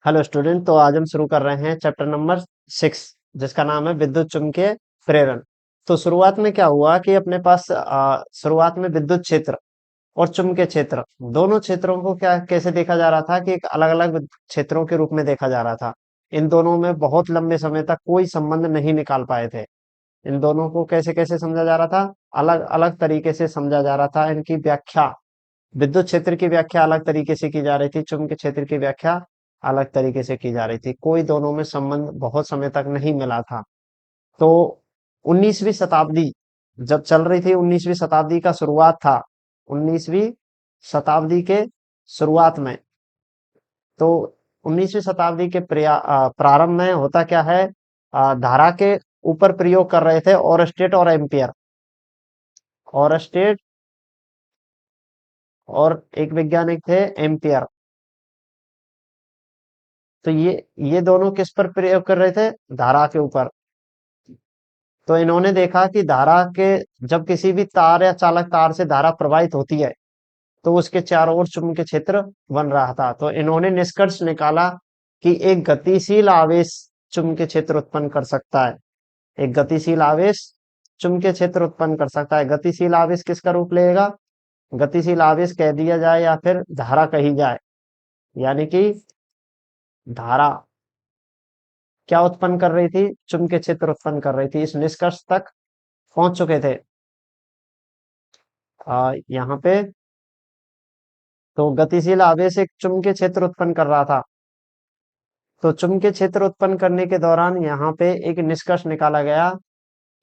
Hello student. तो आज हम शुरू कर रहे हैं चैप्टर नंबर 6, जिसका नाम है विद्युत चुम्बकीय प्रेरण। तो शुरुआत में क्या हुआ कि अपने पास शुरुआत में विद्युत क्षेत्र और चुम्बकीय क्षेत्र, दोनों क्षेत्रों को क्या कैसे देखा जा रहा था कि एक अलग अलग क्षेत्रों के रूप में देखा जा रहा था। इन दोनों में बहुत लंबे समय तक कोई संबंध नहीं निकाल पाए थे। इन दोनों को कैसे कैसे समझा जा रहा था, अलग अलग तरीके से समझा जा रहा था। इनकी व्याख्या, विद्युत क्षेत्र की व्याख्या अलग तरीके से की जा रही थी, चुंबकीय क्षेत्र की व्याख्या अलग तरीके से की जा रही थी। कोई दोनों में संबंध बहुत समय तक नहीं मिला था। तो 19वीं शताब्दी जब चल रही थी, 19वीं शताब्दी का शुरुआत था, 19वीं शताब्दी के शुरुआत में। तो 19वीं शताब्दी के प्रारंभ में होता क्या है, धारा के ऊपर प्रयोग कर रहे थे ओरस्टेट और एम्पियर। ओरस्टेट और एक वैज्ञानिक थे एम्पियर। तो ये दोनों किस पर प्रयोग कर रहे थे, धारा के ऊपर। तो इन्होंने देखा कि धारा के, जब किसी भी तार या चालक तार से धारा प्रवाहित होती है तो उसके चारों ओर चुंबकीय क्षेत्र बन रहा था। तो इन्होंने निष्कर्ष निकाला कि एक गतिशील आवेश चुंबकीय क्षेत्र उत्पन्न कर सकता है। एक गतिशील आवेश चुंबकीय क्षेत्र उत्पन्न कर सकता है। गतिशील आवेश किसका रूप लेगा, गतिशील आवेश कह दिया जाए या फिर धारा कही जाए, यानी कि धारा क्या उत्पन्न कर रही थी, चुंबकीय क्षेत्र उत्पन्न कर रही थी। इस निष्कर्ष तक पहुंच चुके थे यहाँ पे। तो गतिशील आवेश एक चुंबकीय क्षेत्र उत्पन्न कर रहा था। तो चुंबकीय क्षेत्र उत्पन्न करने के दौरान यहाँ पे एक निष्कर्ष निकाला गया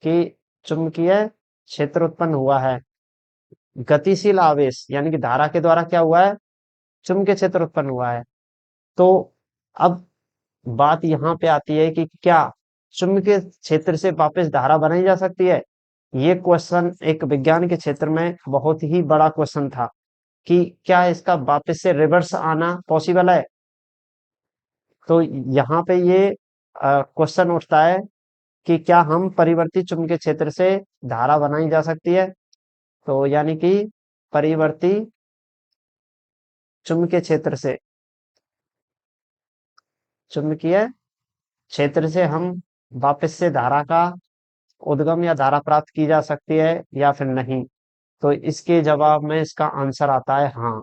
कि चुंबकीय क्षेत्र उत्पन्न हुआ है। गतिशील आवेश यानी कि धारा के द्वारा क्या हुआ है, चुंबकीय क्षेत्र उत्पन्न हुआ है। तो अब बात यहाँ पे आती है कि क्या चुंबकीय क्षेत्र से वापस धारा बनाई जा सकती है। ये क्वेश्चन एक विज्ञान के क्षेत्र में बहुत ही बड़ा क्वेश्चन था कि क्या इसका वापस से रिवर्स आना पॉसिबल है। तो यहाँ पे ये क्वेश्चन उठता है कि क्या हम परिवर्ती चुंबकीय क्षेत्र से धारा बनाई जा सकती है। तो यानी कि परिवर्ती चुंबकीय क्षेत्र से, चुंबकीय क्षेत्र से हम वापस से धारा का उद्गम या धारा प्राप्त की जा सकती है या फिर नहीं। तो इसके जवाब में इसका आंसर आता है हाँ।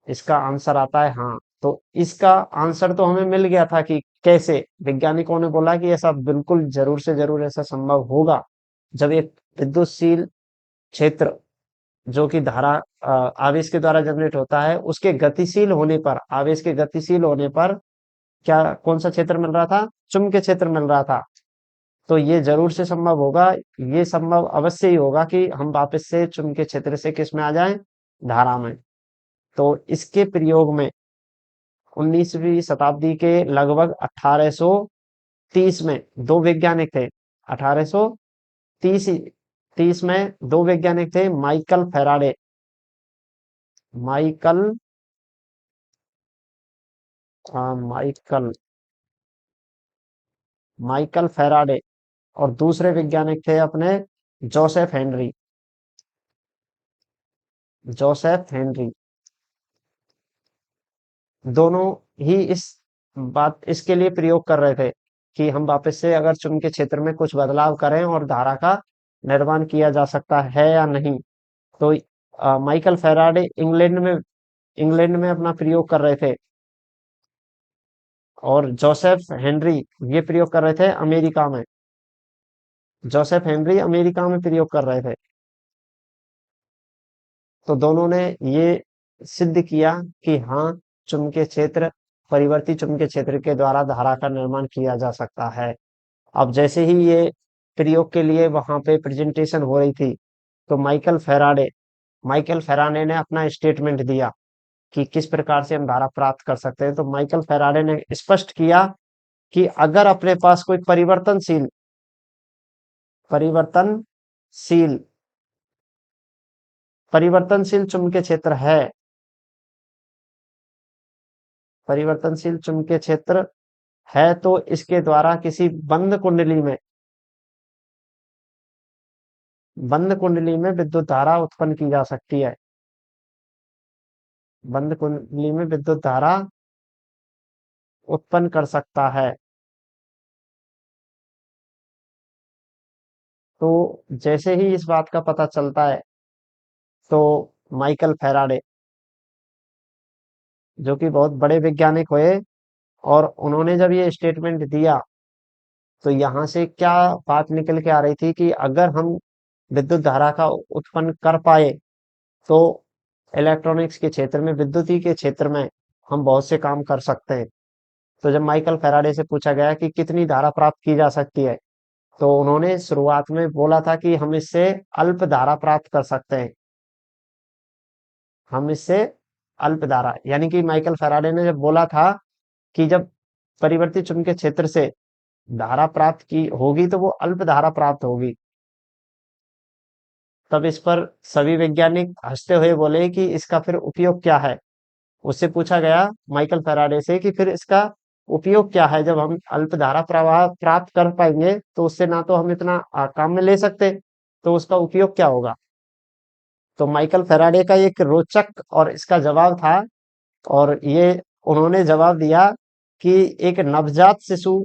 इसका आंसर आता है हाँ। तो इसका आंसर तो हमें मिल गया था कि कैसे। वैज्ञानिकों ने बोला कि ऐसा बिल्कुल जरूर से जरूर ऐसा संभव होगा जब एक विद्युतशील क्षेत्र जो कि धारा आवेश के द्वारा जनरेट होता है, उसके गतिशील होने पर, आवेश के गतिशील होने पर क्या कौन सा क्षेत्र मिल रहा था, चुंबकीय क्षेत्र मिल रहा था। तो ये जरूर से संभव होगा, ये संभव अवश्य ही होगा कि हम वापस से चुंबकीय क्षेत्र से किस में आ जाएं, धारा में। तो इसके प्रयोग में 19वीं शताब्दी के लगभग 1830 में दो वैज्ञानिक थे। 1830 30 में दो वैज्ञानिक थे, Michael Faraday, Michael Michael Michael Faraday, और दूसरे वैज्ञानिक थे अपने जोसेफ हेनरी, जोसेफ हेनरी। दोनों ही इस बात इसके लिए प्रयोग कर रहे थे कि हम वापस से अगर चुंबकीय क्षेत्र में कुछ बदलाव करें और धारा का निर्माण किया जा सकता है या नहीं। तो माइकल फैराडे इंग्लैंड में अपना प्रयोग कर रहे थे, और जोसेफ हेनरी ये प्रयोग कर रहे थे अमेरिका में। जोसेफ हेनरी अमेरिका में प्रयोग कर रहे थे। तो दोनों ने ये सिद्ध किया कि हाँ, चुंबकीय क्षेत्र, परिवर्ती चुंबकीय क्षेत्र के द्वारा धारा का निर्माण किया जा सकता है। अब जैसे ही ये प्रयोग के लिए वहां पे प्रेजेंटेशन हो रही थी, तो माइकल फेराडे ने अपना स्टेटमेंट दिया कि किस प्रकार से हम धारा प्राप्त कर सकते हैं। तो माइकल फेराडे ने स्पष्ट किया कि अगर अपने पास कोई परिवर्तनशील परिवर्तनशील चुंबकीय क्षेत्र है, परिवर्तनशील चुंबकीय क्षेत्र है, तो इसके द्वारा किसी बंद कुंडली में विद्युत धारा उत्पन्न की जा सकती है। बंद कुंडली में विद्युत धारा उत्पन्न कर सकता है। तो जैसे ही इस बात का पता चलता है, तो माइकल फैराडे, जो कि बहुत बड़े वैज्ञानिक हुए, और उन्होंने जब ये स्टेटमेंट दिया, तो यहाँ से क्या बात निकल के आ रही थी कि अगर हम विद्युत धारा का उत्पन्न कर पाए, तो इलेक्ट्रॉनिक्स के क्षेत्र में, विद्युती के क्षेत्र में हम बहुत से काम कर सकते हैं। तो जब माइकल फैराडे से पूछा गया कि कितनी धारा प्राप्त की जा सकती है, तो उन्होंने शुरुआत में बोला था कि हम इससे अल्प धारा प्राप्त कर सकते हैं। हम इससे अल्प धारा, यानी कि माइकल फैराडे ने जब बोला था कि जब परिवर्तित चुंबकीय क्षेत्र से धारा प्राप्त की होगी, तो वो अल्प धारा प्राप्त होगी। तब इस पर सभी वैज्ञानिक हंसते हुए बोले कि इसका फिर उपयोग क्या है। उससे पूछा गया माइकल फैराडे से कि फिर इसका उपयोग क्या है, जब हम अल्प धारा प्रवाह प्राप्त कर पाएंगे, तो उससे ना तो हम इतना काम में ले सकते, तो उसका उपयोग क्या होगा। तो माइकल फैराडे का एक रोचक और इसका जवाब था, और ये उन्होंने जवाब दिया कि एक नवजात शिशु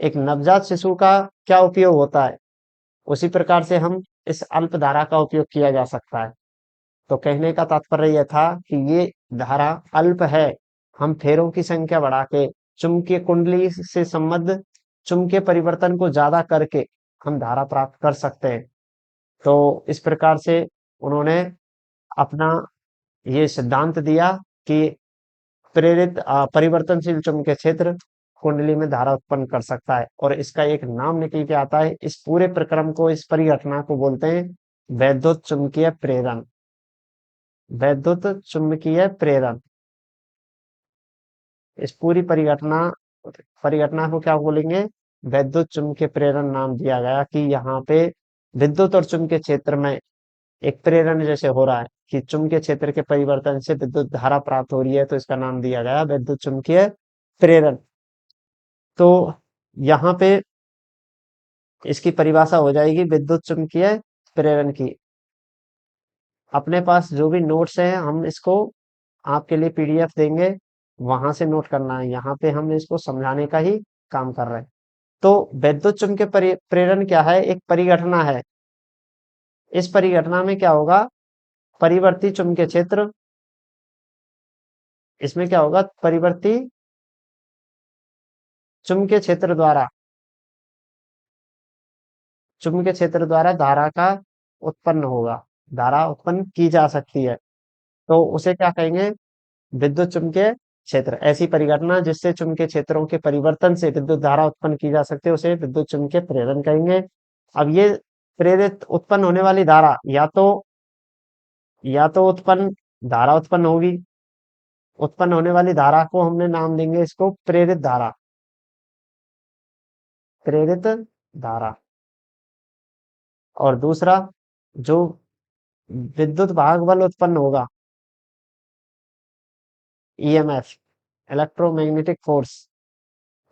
एक नवजात शिशु का क्या उपयोग होता है, उसी प्रकार से हम इस अल्प धारा का उपयोग किया जा सकता है। तो कहने का तात्पर्य यह था कि ये धारा अल्प है। हम फेरों की संख्या बढ़ा के, चुंबकीय कुंडली से संबद्ध चुंबकीय परिवर्तन को ज्यादा करके हम धारा प्राप्त कर सकते हैं। तो इस प्रकार से उन्होंने अपना ये सिद्धांत दिया कि प्रेरित परिवर्तनशील चुंबकीय क्षेत्र कुंडली में धारा उत्पन्न कर सकता है, और इसका एक नाम निकल के आता है। इस पूरे प्रक्रम को, इस परिघटना को बोलते हैं वैद्युत चुंबकीय प्रेरण। वैद्युत चुंबकीय प्रेरण, इस पूरी परिघटना परिघटना को क्या बोलेंगे, वैद्युत चुंबकीय प्रेरण नाम दिया गया, कि यहाँ पे विद्युत और चुंबकीय क्षेत्र में एक प्रेरण जैसे हो रहा है, कि चुंबकीय क्षेत्र के परिवर्तन से विद्युत धारा प्राप्त हो रही है, तो इसका नाम दिया गया विद्युत चुंबकीय प्रेरण। तो यहाँ पे इसकी परिभाषा हो जाएगी विद्युत चुम्बकीय प्रेरण की। अपने पास जो भी नोट्स हैं, हम इसको आपके लिए पीडीएफ देंगे, वहां से नोट करना है। यहाँ पे हम इसको समझाने का ही काम कर रहे हैं। तो विद्युत चुम्बकीय प्रेरण क्या है, एक परिघटना है। इस परिघटना में क्या होगा, परिवर्ती चुम्बकीय क्षेत्र, इसमें क्या होगा, परिवर्ती चुम्बकीय क्षेत्र द्वारा, चुंबकीय क्षेत्र द्वारा धारा का उत्पन्न होगा, धारा उत्पन्न की जा सकती है। तो उसे क्या कहेंगे, विद्युत चुम्बकीय क्षेत्र। ऐसी परिघटना जिससे चुम्बकीय क्षेत्रों के परिवर्तन से विद्युत धारा उत्पन्न की जा सकती है, उसे विद्युत चुम्बकीय प्रेरण कहेंगे। अब ये प्रेरित उत्पन्न होने वाली धारा, या तो उत्पन्न धारा उत्पन्न होगी, उत्पन्न होने वाली धारा को हमने नाम देंगे इसको प्रेरित धारा, प्रेरित धारा। और दूसरा, जो विद्युत भाग बल उत्पन्न होगा, ईएमएफ, इलेक्ट्रोमैग्नेटिक फोर्स,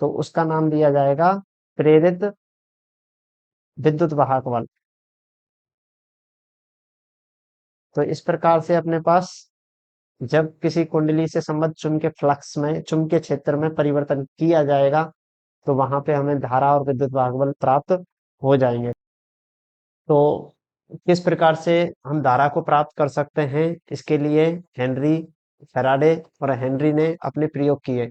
तो उसका नाम दिया जाएगा प्रेरित विद्युत वाहक बल। तो इस प्रकार से अपने पास, जब किसी कुंडली से संबद्ध चुंबकीय फ्लक्स में, चुंबकीय क्षेत्र में परिवर्तन किया जाएगा, तो वहां पे हमें धारा और विद्युत वाहक बल प्राप्त हो जाएंगे। तो किस प्रकार से हम धारा को प्राप्त कर सकते हैं, इसके लिए हेनरी फैराडे और हेनरी ने अपने प्रयोग किए।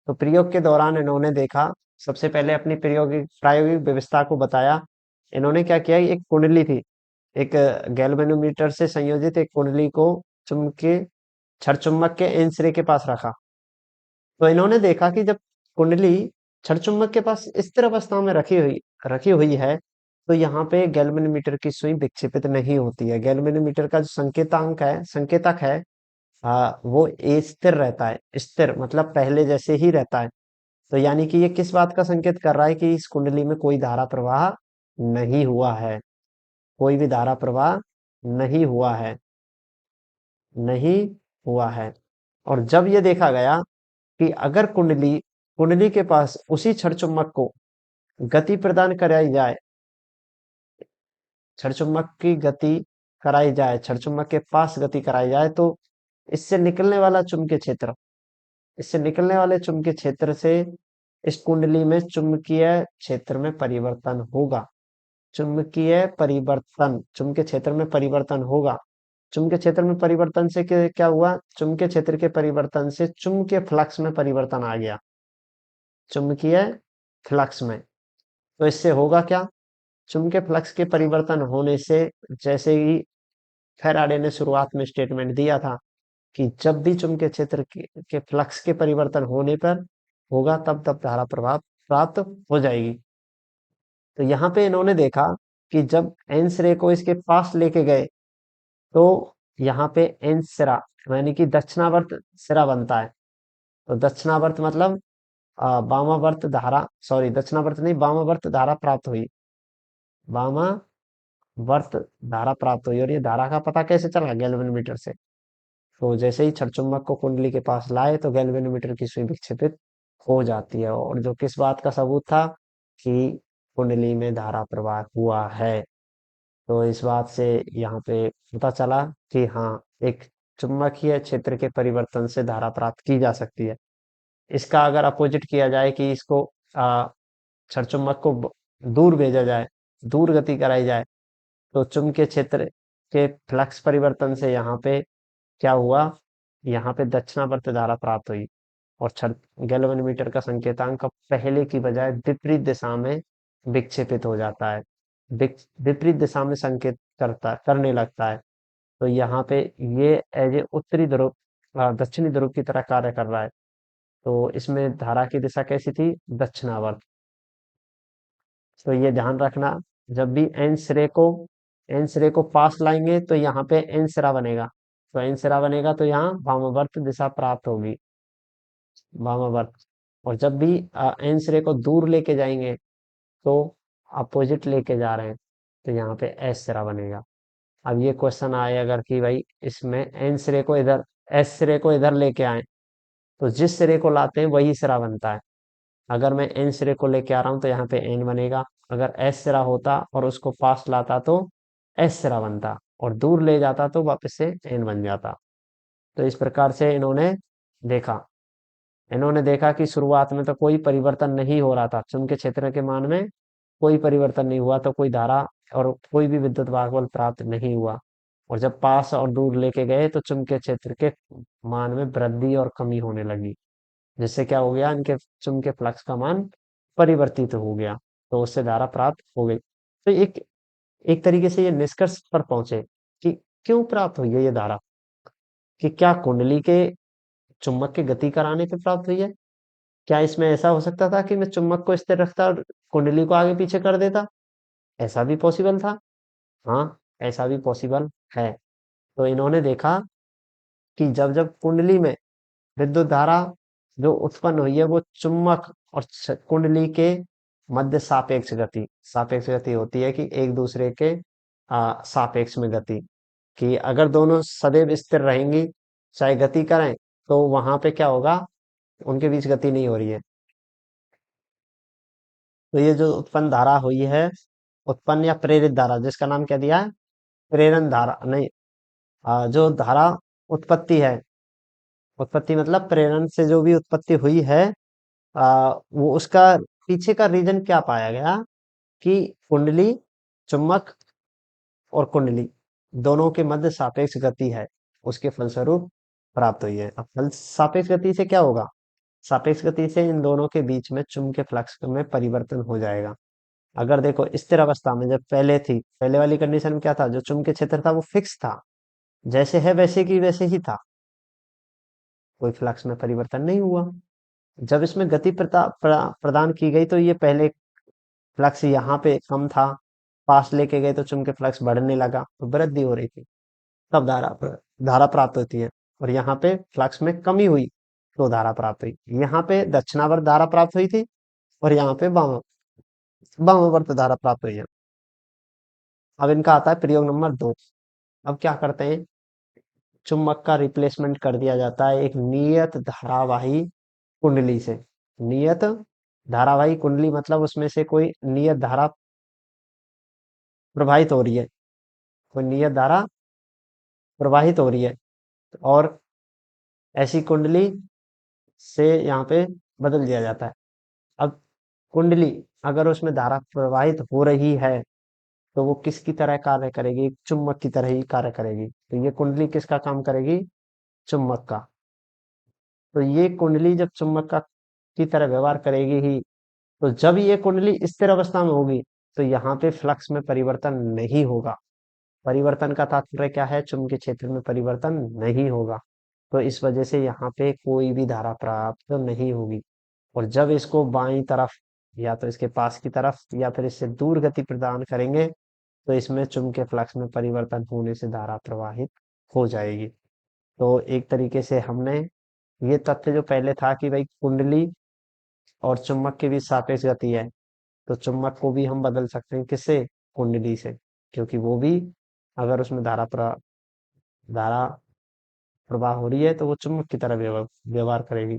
तो प्रयोग के दौरान इन्होंने देखा, सबसे पहले अपनी प्रायोगिक व्यवस्था को बताया। इन्होंने क्या किया, एक कुंडली थी, एक गैल्वेनोमीटर से संयोजित एक कुंडली को चुंबकीय छड़ चुम्बक के एन सिरे के पास रखा। तो इन्होंने देखा कि जब कुंडली छड़ चुम्बक के पास स्थिर अवस्था में रखी हुई है, तो यहाँ पे गैल्वेनोमीटर की सुई विक्षेपित नहीं होती है। गैल्वेनोमीटर का जो संकेतक है, वो ए स्थिर रहता है। स्थिर मतलब पहले जैसे ही रहता है। तो यानी कि ये किस बात का संकेत कर रहा है, कि इस कुंडली में कोई धारा प्रवाह नहीं हुआ है, कोई भी धारा प्रवाह नहीं हुआ है, नहीं हुआ है। और जब ये देखा गया कि अगर कुंडली कुंडली के पास उसी छड़ चुम्बक को गति प्रदान कराई जाए, छड़ चुम्बक की गति कराई जाए, छड़ चुम्बक के पास गति कराई जाए, तो इससे निकलने वाला चुंबकीय क्षेत्र, इससे निकलने वाले चुंबकीय क्षेत्र से इस कुंडली में चुंबकीय क्षेत्र में परिवर्तन होगा। चुंबकीय परिवर्तन, चुंबकीय क्षेत्र में परिवर्तन होगा। चुंबकीय क्षेत्र में परिवर्तन से क्या हुआ? चुंबकीय क्षेत्र के परिवर्तन से चुंबकीय फ्लक्स में परिवर्तन आ गया। चुंबकीय फ्लक्स में, तो इससे होगा क्या? चुंबकीय फ्लक्स के परिवर्तन होने से, जैसे ही फैराडे ने शुरुआत में स्टेटमेंट दिया था कि जब भी चुंबकीय क्षेत्र के फ्लक्स के परिवर्तन होने पर होगा, तब तब धारा प्रभाव प्राप्त हो जाएगी। तो यहाँ पे इन्होंने देखा कि जब एन रे को इसके पास लेके गए, तो यहाँ पे एन सिरा, यानी कि दक्षिणावर्त सिरा बनता है। तो दक्षिणावर्त मतलब वामावर्त धारा, सॉरी दक्षिणावर्त नहीं, वामावर्त धारा प्राप्त हुई। वामावर्त धारा प्राप्त हुई, और ये धारा का पता कैसे चला? गैल्वेनोमीटर से। तो जैसे ही छड़चुम्बक को कुंडली के पास लाए, तो गैल्वेनोमीटर की सुई विक्षेपित हो जाती है, और जो किस बात का सबूत था? कि कुंडली में धारा प्रवाह हुआ है। तो इस बात से यहाँ पे पता चला कि हाँ, एक चुंबकीय क्षेत्र के परिवर्तन से धारा प्राप्त की जा सकती है। इसका अगर अपोजिट किया जाए कि इसको छड़चुम्बक को दूर भेजा जाए, दूर गति कराई जाए, तो चुंबकीय क्षेत्र के फ्लक्स परिवर्तन से यहाँ पे क्या हुआ? यहाँ पे दक्षिणावर्त धारा प्राप्त हुई, और गैल्वेनोमीटर का संकेतांक अब पहले की बजाय विपरीत दिशा में विक्षेपित हो जाता है, विपरीत दिशा में संकेत करने लगता है। तो यहाँ पे ये एज ए उत्तरी ध्रुव, दक्षिणी ध्रुव की तरह कार्य कर रहा है। तो इसमें धारा की दिशा कैसी थी? दक्षिणावर्त। तो ये ध्यान रखना, जब भी एन सिरे को पास लाएंगे, तो यहाँ पे एन सिरा बनेगा। तो एन सिरा बनेगा, तो यहाँ वामावर्त दिशा प्राप्त होगी, वामावर्त। और जब भी एन सिरे को दूर लेके जाएंगे, तो अपोजिट लेके जा रहे हैं, तो यहाँ पे एस सिरा बनेगा। अब ये क्वेश्चन आए अगर कि भाई इसमें एन सिरे को इधर, एस सिरे को इधर लेके आए, तो जिस सिरे को लाते हैं वही सिरा बनता है। अगर मैं एन सिरे को लेके आ रहा हूं, तो यहाँ पे एन बनेगा। अगर एस सिरा होता और उसको पास लाता, तो एस सिरा बनता, और दूर ले जाता तो वापस से एन बन जाता। तो इस प्रकार से देखा इन्होंने देखा कि शुरुआत में तो कोई परिवर्तन नहीं हो रहा था, चुंबकीय क्षेत्र के मान में कोई परिवर्तन नहीं हुआ, तो कोई धारा और कोई भी विद्युत भागबल प्राप्त नहीं हुआ। और जब पास और दूर लेके गए, तो चुंबकीय क्षेत्र के मान में वृद्धि और कमी होने लगी, जिससे क्या हो गया? इनके चुंबकीय फ्लक्स का मान परिवर्तित हो गया, तो उससे धारा प्राप्त हो गई। तो एक एक तरीके से ये निष्कर्ष पर पहुंचे कि क्यों प्राप्त हुई है ये धारा, कि क्या कुंडली के चुंबक के गति कराने पे प्राप्त हुई है? क्या इसमें ऐसा हो सकता था कि मैं चुंबक को स्थिर रखता और कुंडली को आगे पीछे कर देता? ऐसा भी पॉसिबल था। हाँ, ऐसा भी पॉसिबल है। तो इन्होंने देखा कि जब जब कुंडली में विद्युत धारा जो उत्पन्न हुई है, वो चुंबक और कुंडली के मध्य सापेक्ष गति होती है, कि एक दूसरे के सापेक्ष में गति, कि अगर दोनों सदैव स्थिर रहेंगी, चाहे गति करें, तो वहां पे क्या होगा? उनके बीच गति नहीं हो रही है। तो ये जो उत्पन्न धारा हुई है, उत्पन्न या प्रेरित धारा, जिसका नाम क्या दिया है? प्रेरण धारा नहीं, जो धारा उत्पत्ति है, उत्पत्ति मतलब प्रेरण से जो भी उत्पत्ति हुई है, वो उसका पीछे का रीजन क्या पाया गया? कि कुंडली, चुंबक और कुंडली दोनों के मध्य सापेक्ष गति है, उसके फलस्वरूप प्राप्त हुई है। अब फल सापेक्ष गति से क्या होगा? सापेक्ष गति से इन दोनों के बीच में चुंबकीय फ्लक्स में परिवर्तन हो जाएगा। अगर देखो स्थिर अवस्था में जब पहले थी, पहले वाली कंडीशन में क्या था? जो चुंबकीय क्षेत्र था वो फिक्स था, जैसे है वैसे की वैसे ही था, कोई फ्लक्स में परिवर्तन नहीं हुआ। जब इसमें गति प्रदान की गई, तो ये पहले फ्लक्स यहाँ पे कम था, पास लेके गए तो चुंबकीय फ्लक्स बढ़ने लगा, तो वृद्धि हो रही थी, तब धारा प्राप्त होती है। और यहाँ पे फ्लक्स में कमी हुई, तो धारा प्राप्त हुई। यहाँ पे दक्षिणावर्त धारा प्राप्त हुई थी, और यहाँ पे वामावर्त धारा प्राप्त हुई है। अब इनका आता है प्रयोग नंबर 2। अब क्या करते हैं? चुंबक का रिप्लेसमेंट कर दिया जाता है एक नियत धारावाही कुंडली से। नियत धारावाही कुंडली मतलब उसमें से कोई नियत धारा प्रवाहित हो रही है, कोई नियत धारा प्रवाहित हो रही है, और ऐसी कुंडली से यहाँ पे बदल दिया जाता है। अब कुंडली अगर उसमें धारा प्रवाहित हो रही है तो वो किसकी तरह कार्य करेगी? एक चुम्बक की तरह ही कार्य करेगी। तो ये कुंडली किसका काम करेगी? चुम्बक का। तो ये कुंडली जब चुम्बक का की तरह व्यवहार करेगी ही, तो जब ये कुंडली स्थिर अवस्था में होगी तो यहाँ पे फ्लक्स में परिवर्तन नहीं होगा। परिवर्तन का तात्पर्य क्या है? चुंबकीय क्षेत्र में परिवर्तन नहीं होगा। तो इस वजह से यहाँ पे कोई भी धारा प्राप्त नहीं होगी। और जब इसको बाईं तरफ या तो इसके पास की तरफ या फिर इससे दूर गति प्रदान करेंगे तो इसमें चुंबकीय फ्लक्स में परिवर्तन होने से धारा प्रवाहित हो जाएगी। तो एक तरीके से हमने ये तथ्य जो पहले था कि भाई कुंडली और चुम्बक के बीच सापेक्ष गति है, तो चुम्बक को भी हम बदल सकते हैं किससे? कुंडली से। क्योंकि वो भी अगर उसमें धारा प्रवाह हो रही है तो वो चुम्बक की तरह व्यवहार करेगी।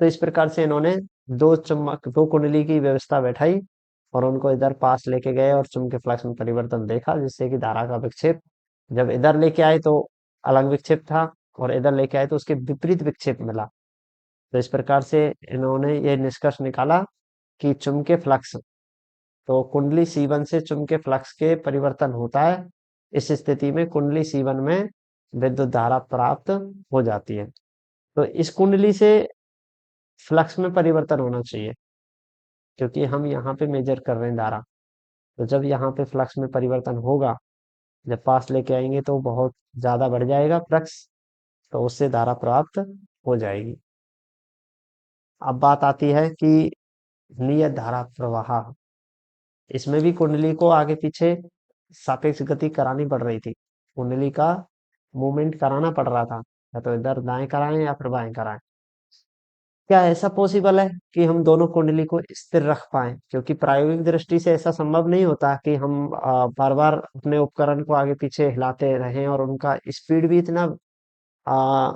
तो इस प्रकार से इन्होंने दो कुंडली की व्यवस्था बैठाई और उनको इधर पास लेके गए और चुंबकीय फ्लक्स में परिवर्तन देखा, जिससे कि धारा का विक्षेप जब इधर लेके आए तो अलग विक्षेप था और इधर लेके आए तो उसके विपरीत विक्षेप मिला। तो इस प्रकार से इन्होंने ये निष्कर्ष निकाला कि चुंबकीय फ्लक्स, तो कुंडली C1 से चुंबकीय फ्लक्स के परिवर्तन होता है। इस स्थिति में कुंडली C1 में विद्युत धारा प्राप्त हो जाती है। तो इस कुंडली से फ्लक्स में परिवर्तन होना चाहिए, क्योंकि हम यहाँ पे मेजर कर रहे हैं धारा। तो जब यहाँ पे फ्लक्स में परिवर्तन होगा, जब पास लेके आएंगे तो बहुत ज्यादा बढ़ जाएगा फ्लक्स, तो उससे धारा प्राप्त हो जाएगी। अब बात आती है कि नियत धारा प्रवाह। इसमें भी कुंडली को आगे पीछे सापेक्ष गति करानी पड़ रही थी। कुंडली का मूवमेंट कराना पड़ रहा था, या तो इधर दाएं कराएं या फिर बाएं कराएं। क्या ऐसा पॉसिबल है कि हम दोनों कुंडली को स्थिर रख पाएं? क्योंकि प्रायोगिक दृष्टि से ऐसा संभव नहीं होता कि हम बार बार अपने उपकरण को आगे पीछे हिलाते रहें और उनका स्पीड भी इतना आ,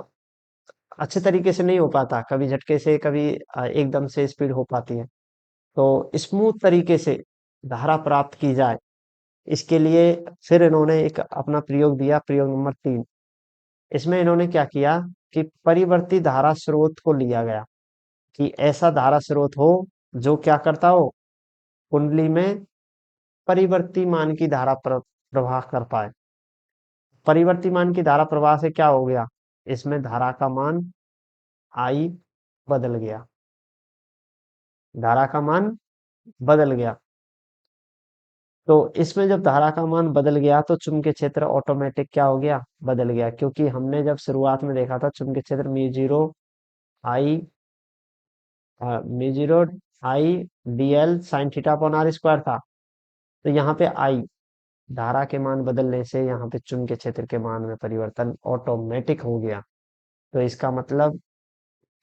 अच्छे तरीके से नहीं हो पाता। कभी झटके से, कभी एकदम से स्पीड हो पाती है। तो स्मूथ तरीके से धारा प्राप्त की जाए, इसके लिए फिर इन्होंने एक अपना प्रयोग दिया, प्रयोग नंबर 3। इसमें इन्होंने क्या किया कि परिवर्ती धारा स्रोत को लिया गया, कि ऐसा धारा स्रोत हो जो क्या करता हो? कुंडली में परिवर्ती मान की धारा प्रवाह कर पाए। परिवर्ती मान की धारा प्रवाह से क्या हो गया? इसमें धारा का मान आई बदल गया। धारा का मान बदल गया। तो इसमें जब धारा का मान बदल गया तो चुंबकीय क्षेत्र ऑटोमेटिक क्या हो गया? बदल गया। क्योंकि हमने जब शुरुआत में देखा था चुंबकीय क्षेत्र आई म्यू जीरो आई dl sin theta upon r square था। तो यहाँ पे आई, धारा के मान बदलने से यहाँ पे चुंबकीय क्षेत्र के मान में परिवर्तन ऑटोमेटिक हो गया। तो इसका मतलब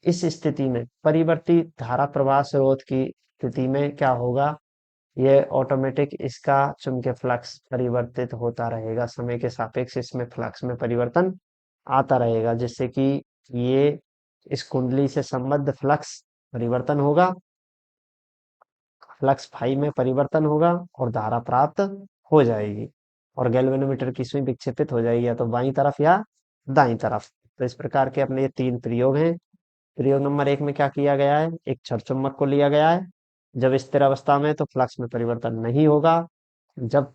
इस स्थिति में परिवर्ती धारा प्रवाह स्रोत की स्थिति में क्या होगा? ये ऑटोमेटिक इसका चुंबकीय फ्लक्स परिवर्तित होता रहेगा, समय के सापेक्ष इसमें फ्लक्स में परिवर्तन आता रहेगा, जिससे कि ये इस कुंडली से संबद्ध फ्लक्स परिवर्तन होगा, फ्लक्स फाई में परिवर्तन होगा और धारा प्राप्त हो जाएगी और गैल्वेनोमीटर की सुई विक्षेपित हो जाएगी, या तो बाईं तरफ या दाईं तरफ। तो इस प्रकार के अपने ये 3 प्रयोग हैं। प्रयोग नंबर 1 में क्या किया गया है? एक छड़ चुम्बक को लिया गया है। जब स्थिर अवस्था में तो फ्लक्स में परिवर्तन नहीं होगा, जब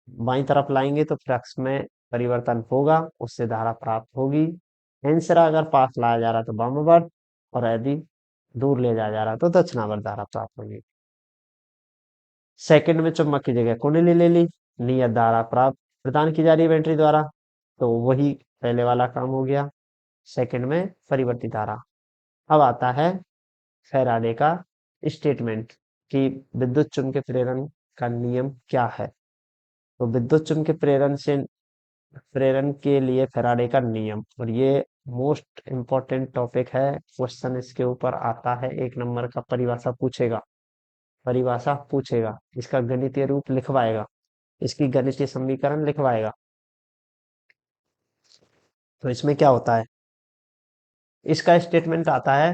बाईं तरफ लाएंगे तो फ्लक्स में परिवर्तन होगा, उससे धारा प्राप्त होगी। आंसर अगर पास लाया जा रहा तो वामावर्त, और यदि दूर ले जाया जा रहा तो दक्षिणावर्त धारा प्राप्त होगी। सेकंड में चुम्बक की जगह कुंडली ले ली, नियत धारा प्राप्त प्रदान की जा रही है बैटरी द्वारा, तो वही पहले वाला काम हो गया। सेकंड में परिवर्तित धारा। अब आता है फैराडे का स्टेटमेंट कि विद्युत चुम्बकीय प्रेरण का नियम क्या है। तो विद्युत चुम्बकीय प्रेरण के लिए फैराडे का नियम, और ये मोस्ट इम्पोर्टेंट टॉपिक है। क्वेश्चन इसके ऊपर आता है, 1 नंबर का परिभाषा पूछेगा, इसका गणितीय रूप लिखवाएगा, इसकी गणितीय समीकरण लिखवाएगा। तो इसमें क्या होता है? इसका स्टेटमेंट आता है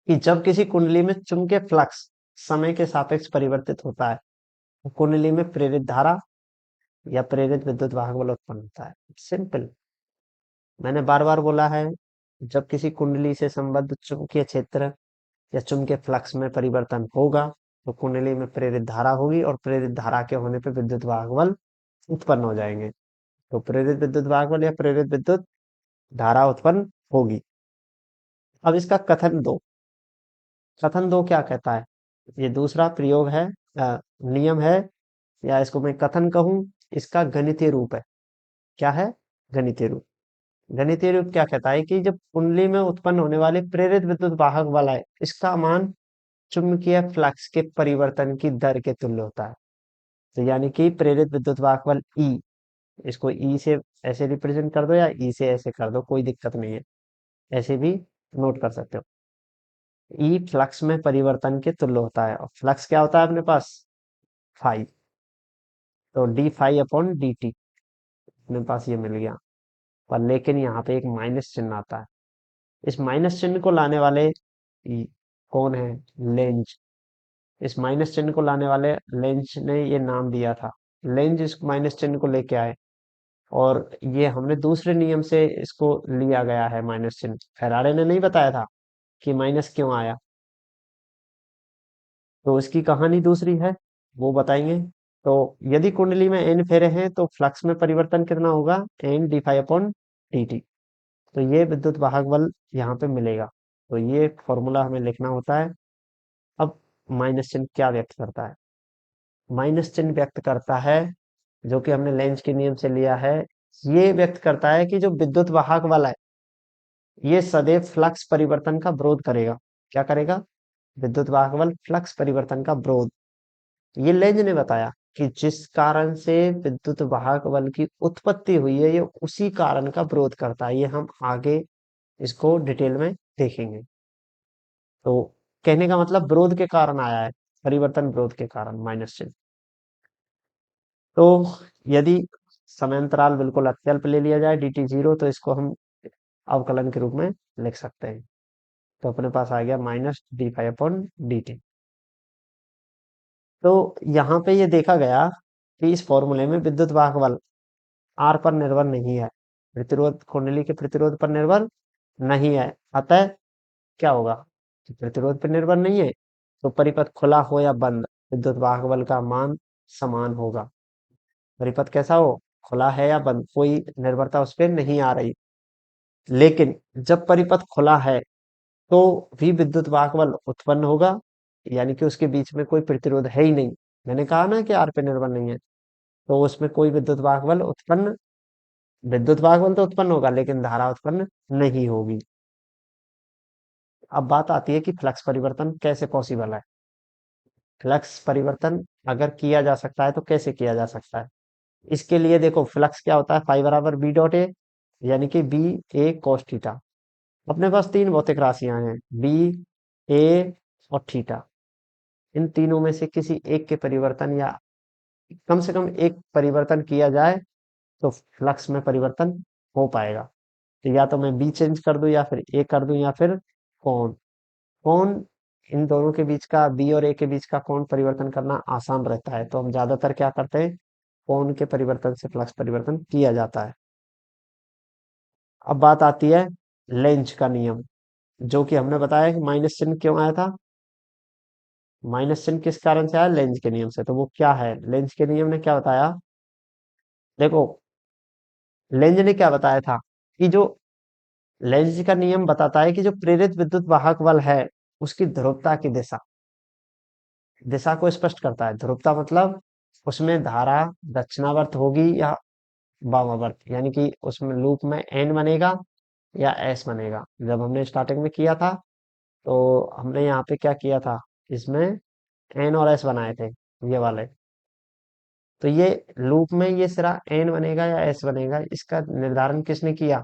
कि जब किसी कुंडली में चुंबकीय फ्लक्स समय के सापेक्ष परिवर्तित होता है, तो कुंडली में प्रेरित धारा या प्रेरित विद्युत वाहक बल उत्पन्न होता है। सिंपल। मैंने बार बार बोला है, जब किसी कुंडली से संबद्ध चुंबकीय क्षेत्र या चुंबकीय फ्लक्स में परिवर्तन होगा तो कुंडली में प्रेरित धारा होगी और प्रेरित धारा के होने पर विद्युत वाहक बल उत्पन्न हो जाएंगे। तो प्रेरित विद्युत वाहक बल या प्रेरित विद्युत धारा उत्पन्न होगी। अब इसका कथन दो क्या कहता है? ये दूसरा प्रयोग है, नियम है, या इसको मैं कथन कहूं। इसका गणितीय रूप है। क्या है? गणितीय रूप। गणितीय रूप क्या कहता है कि जब कुंडली में उत्पन्न होने वाले प्रेरित विद्युत वाहक बल है, इसका मान चुंबकीय फ्लक्स के परिवर्तन की दर के तुल्य होता है। तो यानी कि प्रेरित विद्युत वाहक बल ई, इसको ई से ऐसे रिप्रेजेंट कर दो या ई से ऐसे कर दो, कोई दिक्कत नहीं है, ऐसे भी नोट कर सकते हो। ई फ्लक्स में परिवर्तन के तुल्य होता है और फ्लक्स क्या होता है अपने पास? फाई। तो d phi upon d t अपने पास ये मिल गया। पर लेकिन यहाँ पे एक माइनस चिन्ह आता है। इस माइनस चिन्ह को लाने वाले कौन है? लेंज। इस माइनस चिन्ह को लाने वाले लेंज ने ये नाम दिया था। लेंज इस माइनस चिन्ह को लेके आए और ये हमने दूसरे नियम से इसको लिया गया है माइनस चिन्ह। फेराडे ने नहीं बताया था कि माइनस क्यों आया, तो इसकी कहानी दूसरी है, वो बताएंगे। तो यदि कुंडली में एन फेरे हैं तो फ्लक्स में परिवर्तन कितना होगा? N d phi upon d t. तो ये विद्युत वाहक बल यहाँ पे मिलेगा। तो ये फॉर्मूला हमें लिखना होता है। अब माइनस चिन्ह क्या व्यक्त करता है? माइनस चिन्ह व्यक्त करता है, जो कि हमने लेंज के नियम से लिया है, ये व्यक्त करता है कि जो विद्युत वाहक बल है ये सदैव फ्लक्स परिवर्तन का विरोध करेगा। क्या करेगा? विद्युत वाहक बल फ्लक्स परिवर्तन का विरोध। ये लेंज ने बताया कि जिस कारण से विद्युत वाहक बल की उत्पत्ति हुई है ये उसी कारण का विरोध करता है। ये हम आगे इसको डिटेल में देखेंगे। तो कहने का मतलब विरोध के कारण आया है, परिवर्तन विरोध के कारण माइनस चिन्ह। तो यदि समयांतराल बिल्कुल अत्यल्प ले लिया जाए डी टी जीरो, तो इसको हम अवकलन के रूप में लिख सकते हैं। तो अपने पास आ गया minus D five upon d t. तो यहाँ पे ये देखा गया कि इस फॉर्मूले में विद्युत वाहक बल आर पर निर्भर नहीं है, प्रतिरोध कुंडली के प्रतिरोध पर निर्भर नहीं है। अतः क्या होगा? कि प्रतिरोध पर निर्भर नहीं है तो परिपथ खुला हो या बंद, विद्युत वाहक बल का मान समान होगा। परिपथ कैसा हो? खुला है या बंद, कोई निर्भरता उस पर नहीं आ रही। लेकिन जब परिपथ खुला है तो भी विद्युत वाहक बल उत्पन्न होगा, यानी कि उसके बीच में कोई प्रतिरोध है ही नहीं। मैंने कहा ना कि आर पे निर्भर नहीं है, तो उसमें कोई विद्युत वाहक बल तो उत्पन्न होगा लेकिन धारा उत्पन्न नहीं होगी। अब बात आती है कि फ्लक्स परिवर्तन कैसे पॉसिबल है। फ्लक्स परिवर्तन अगर किया जा सकता है तो कैसे किया जा सकता है? इसके लिए देखो, फ्लक्स क्या होता है? फाई बराबर बी डॉट ए, यानी कि बी ए कॉस थीटा। अपने पास तीन भौतिक राशियां हैं, बी, ए और थीटा। इन तीनों में से किसी एक के परिवर्तन या कम से कम एक परिवर्तन किया जाए तो फ्लक्स में परिवर्तन हो पाएगा। तो या तो मैं बी चेंज कर दूं या फिर ए कर दूं या फिर कोण। कोण, इन दोनों के बीच का, बी और ए के बीच का कोण परिवर्तन करना आसान रहता है, तो हम ज्यादातर क्या करते हैं? कोण के परिवर्तन से फ्लक्स परिवर्तन किया जाता है। अब बात आती है लेंज का नियम, जो कि हमने बताया कि माइनस चिन्ह क्यों आया था। माइनस चिन्ह किस कारण से आया? लेंज के नियम से। तो वो क्या है? लेंज के नियम ने क्या बताया? देखो, लेंज ने क्या बताया था कि जो लेंज का नियम बताता है कि जो प्रेरित विद्युत वाहक बल है उसकी ध्रुवता की दिशा दिशा को स्पष्ट करता है। ध्रुवता मतलब उसमें धारा दक्षिणावर्त होगी या वामावर्त, यानी कि उसमें लूप में एन बनेगा या एस बनेगा। जब हमने स्टार्टिंग में किया था तो हमने यहाँ पे क्या किया था, इसमें एन और एस बनाए थे, ये वाले। तो ये लूप में ये सिरा एन बनेगा या एस बनेगा, इसका निर्धारण किसने किया?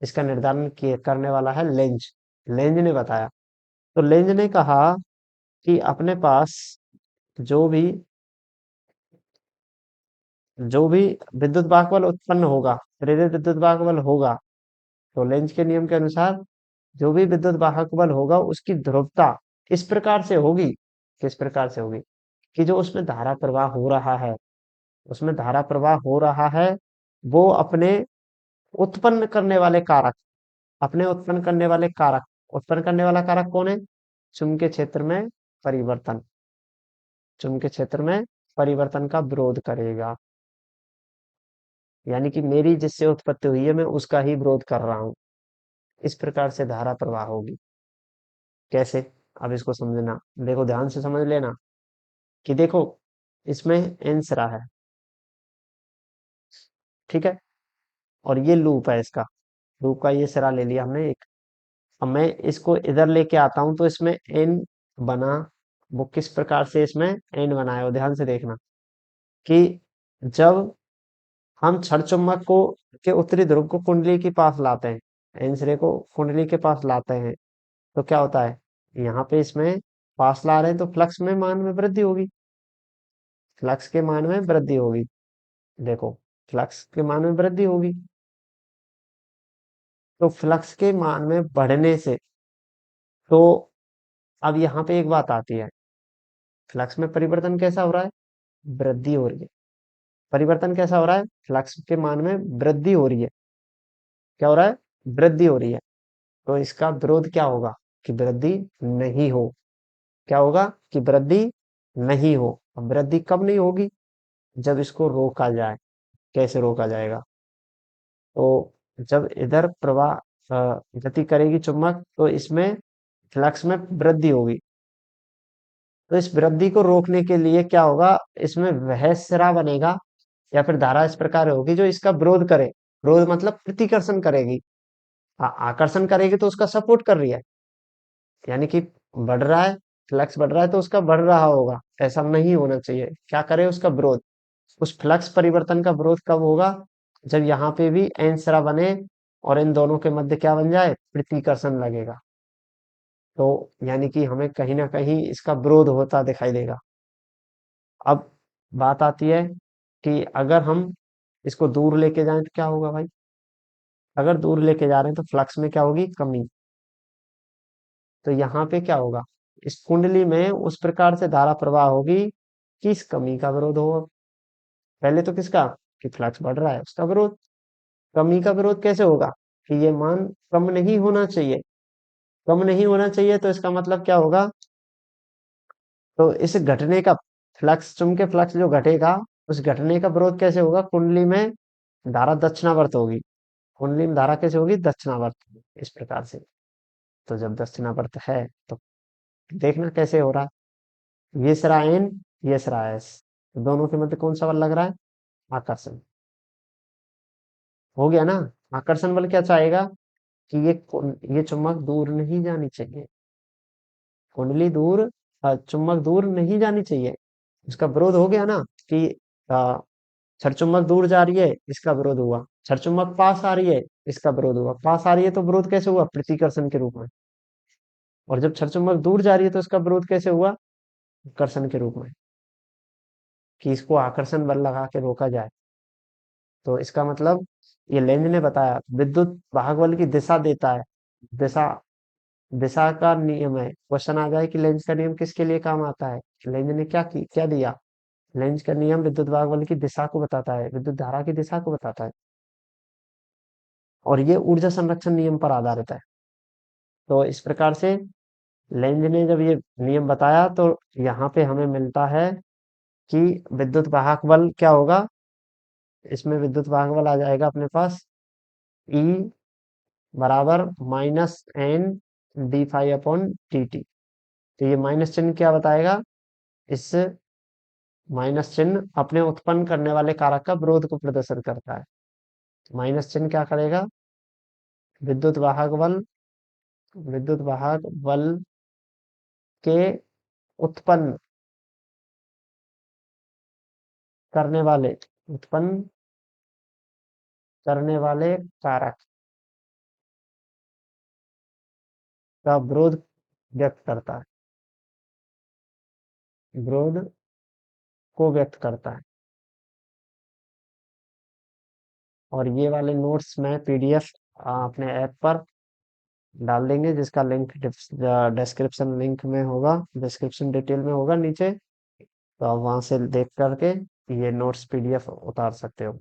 इसका निर्धारण करने वाला है लेंज। लेंज ने बताया। तो लेंज ने कहा कि अपने पास जो भी जो भी विद्युत वाहक बल उत्पन्न होगा, प्रेरित विद्युत वाहक बल होगा, तो लेंज के नियम के अनुसार जो भी विद्युत वाहक बल होगा उसकी ध्रुवता इस प्रकार से होगी। किस प्रकार से होगी? कि जो उसमें धारा प्रवाह हो रहा है, उसमें धारा प्रवाह हो रहा है, वो अपने उत्पन्न करने वाले कारक, अपने उत्पन्न करने वाला कारक कौन है? चुंबकीय क्षेत्र में परिवर्तन, चुंबकीय क्षेत्र में परिवर्तन का विरोध करेगा। यानी कि मेरी जिससे उत्पत्ति हुई है मैं उसका ही विरोध कर रहा हूं। इस प्रकार से धारा प्रवाह होगी। कैसे? अब इसको समझना, देखो ध्यान से समझ लेना कि देखो इसमें एन सिरा है, ठीक है, और ये लूप है इसका, लूप का ये सिरा ले लिया हमने एक। अब मैं इसको इधर लेके आता हूं तो इसमें एन बना। वो किस प्रकार से इसमें एन बनाया हो, ध्यान से देखना कि जब हम क्षण चुम्बक को के उत्तरी ध्रुव को कुंडली के पास लाते हैं, एन सिरे को कुंडली के पास लाते हैं, तो क्या होता है? यहाँ पे इसमें पास ला रहे हैं तो फ्लक्स में मान में वृद्धि होगी, फ्लक्स के मान में वृद्धि होगी। देखो फ्लक्स के मान में वृद्धि होगी, तो फ्लक्स के मान में बढ़ने से, तो अब यहाँ पे एक बात आती है, फ्लक्स में परिवर्तन कैसा हो रहा है? वृद्धि हो रही है। परिवर्तन कैसा हो रहा है? फ्लक्स के मान में वृद्धि हो रही है। क्या हो रहा है? वृद्धि हो रही है। तो इसका विरोध क्या होगा? कि वृद्धि नहीं हो। क्या होगा? कि वृद्धि नहीं हो। अब वृद्धि कब नहीं होगी? जब इसको रोका जाए। कैसे रोका जाएगा? तो जब इधर प्रवाह गति करेगी चुम्बक तो इसमें फ्लक्स में वृद्धि होगी। तो इस वृद्धि को रोकने के लिए क्या होगा? इसमें वह सिरा बनेगा या फिर धारा इस प्रकार होगी जो इसका विरोध करे। विरोध मतलब प्रतिकर्षण करेगी। आकर्षण करेगी तो उसका सपोर्ट कर रही है, यानी कि बढ़ रहा है, फ्लक्स बढ़ रहा है तो उसका बढ़ रहा होगा, ऐसा नहीं होना चाहिए। क्या करे? उसका विरोध। उस फ्लक्स परिवर्तन का विरोध कब होगा? जब यहाँ पे भी एन सिरा बने और इन दोनों के मध्य क्या बन जाए? प्रतिकर्षण लगेगा। तो यानी कि हमें कहीं ना कहीं इसका विरोध होता दिखाई देगा। अब बात आती है कि अगर हम इसको दूर लेके जाएं तो क्या होगा भाई? अगर दूर लेके जा रहे हैं तो फ्लक्स में क्या होगी? कमी। तो यहाँ पे क्या होगा? इस कुंडली में उस प्रकार से धारा प्रवाह होगी कि इस कमी का विरोध होगा। पहले तो किसका? कि फ्लक्स बढ़ रहा है उसका विरोध। कमी का विरोध कैसे होगा? कि ये मान कम नहीं होना चाहिए। कम नहीं होना चाहिए तो इसका मतलब क्या होगा? तो इस घटने का, फ्लक्स चुंबकीय फ्लक्स जो घटेगा, उस घटने का विरोध कैसे होगा? कुंडली में धारा दक्षिणावर्त होगी। कुंडली में धारा कैसे होगी? दक्षिणावर्त, इस प्रकार से। तो जब दक्षिणावर्त है तो देखना कैसे हो रहा है। ये सिरा एन, ये सिरा एस, तो दोनों के मध्य कौन सा बल लग रहा है? आकर्षण। हो गया ना? आकर्षण बल क्या चाहेगा? कि ये चुम्बक दूर नहीं जानी चाहिए, कुंडली दूर, चुम्बक दूर नहीं जानी चाहिए। उसका विरोध हो गया ना कि छड़ दूर जा रही है, इसका विरोध हुआ। छड़ पास आ रही है, इसका विरोध हुआ। पास आ रही है तो विरोध कैसे हुआ? प्रतिकर्षण के रूप में। और जब छड़ दूर जा रही है तो इसका विरोध कैसे हुआ? कर्षण के रूप में, कि इसको आकर्षण बल लगा के रोका जाए। तो इसका मतलब ये लेंज ने बताया, विद्युत वाहक बल की दिशा देता है। दिशा, दिशा का नियम है। क्वेश्चन आ जाए कि लेंज का नियम किसके लिए काम आता है? लेंज ने क्या दिया? लेंज का नियम विद्युत वाहक बल की दिशा को बताता है, विद्युत धारा की दिशा को बताता है, और ये ऊर्जा संरक्षण नियम पर आधारित है। तो इस प्रकार से लेंज ने जब ये नियम बताया तो यहाँ पे हमें मिलता है कि विद्युत वाहक बल क्या होगा? इसमें विद्युत वाहक बल आ जाएगा अपने पास E बराबर -N dφ/dt। तो ये माइनस चिन्ह क्या बताएगा? इस माइनस चिन्ह अपने उत्पन्न करने वाले कारक का विरोध को प्रदर्शित करता है। माइनस चिन्ह क्या करेगा? विद्युत वाहक बल, विद्युत वाहक बल के उत्पन्न करने वाले, उत्पन्न करने वाले कारक का विरोध व्यक्त करता है, विरोध को व्यक्त करता है। और ये वाले नोट्स मैं पीडीएफ अपने ऐप पर डाल देंगे, जिसका लिंक डिस्क्रिप्शन लिंक में होगा, डिस्क्रिप्शन डिटेल में होगा नीचे। तो आप वहां से देख करके ये नोट्स पीडीएफ उतार सकते हो।